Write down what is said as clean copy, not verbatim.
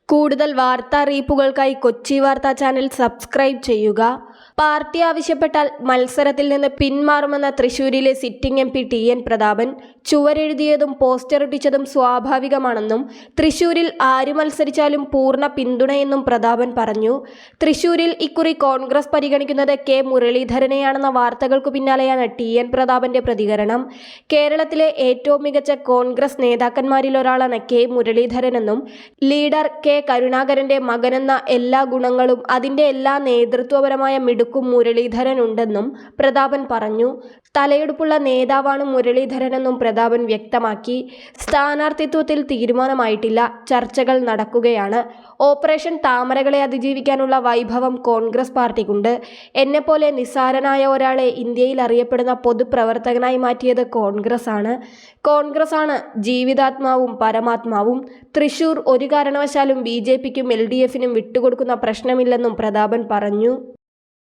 കൂടുതൽ വാർത്താ അറിയിപ്പുകൾക്കായി കൊച്ചി വാർത്താ ചാനൽ സബ്സ്ക്രൈബ് ചെയ്യുക. പാർട്ടി ആവശ്യപ്പെട്ടാൽ മത്സരത്തിൽ നിന്ന് പിന്മാറുമെന്ന തൃശൂരിലെ sitting M P T N. Prathapan. ചുവരെഴുതിയതും പോസ്റ്ററൊട്ടിച്ചതും സ്വാഭാവികമാണെന്നും തൃശൂരിൽ ആര് മത്സരിച്ചാലും പൂർണ്ണ പിന്തുണയെന്നും പ്രതാപൻ പറഞ്ഞു. തൃശൂരിൽ ഇക്കുറി കോൺഗ്രസ് പരിഗണിക്കുന്നത് കെ മുരളീധരനെയാണെന്ന വാർത്തകൾക്കു പിന്നാലെയാണ് ടി.എൻ. പ്രതാപന്റെ പ്രതികരണം. കേരളത്തിലെ ഏറ്റവും മികച്ച കോൺഗ്രസ് നേതാക്കന്മാരിലൊരാളാണ് കെ മുരളീധരനെന്നും ലീഡർ കെ കരുണാകരന്റെ മകനെന്ന എല്ലാ ഗുണങ്ങളും അതിന്റെ എല്ലാ നേതൃത്വപരമായ മിടുക്കും മുരളീധരനുണ്ടെന്നും പ്രതാപൻ പറഞ്ഞു. തലയെടുപ്പുള്ള നേതാവാണ് മുരളീധരനെന്നും പ്രതാപൻ വ്യക്തമാക്കി. സ്ഥാനാർത്ഥിത്വത്തിൽ തീരുമാനമായിട്ടില്ല, ചർച്ചകൾ നടക്കുകയാണ്. ഓപ്പറേഷൻ താമരകളെ അതിജീവിക്കാനുള്ള വൈഭവം കോൺഗ്രസ് പാർട്ടിക്കുണ്ട്. എന്നെപ്പോലെ നിസ്സാരനായ ഒരാളെ ഇന്ത്യയിൽ അറിയപ്പെടുന്ന പൊതുപ്രവർത്തകനായി മാറ്റിയത് കോൺഗ്രസ് ആണ് ജീവിതാത്മാവും പരമാത്മാവും. തൃശൂർ ഒരു കാരണവശാലും BJPക്കും LDFനും വിട്ടുകൊടുക്കുന്ന പ്രശ്നമില്ലെന്നും പ്രതാപൻ പറഞ്ഞു.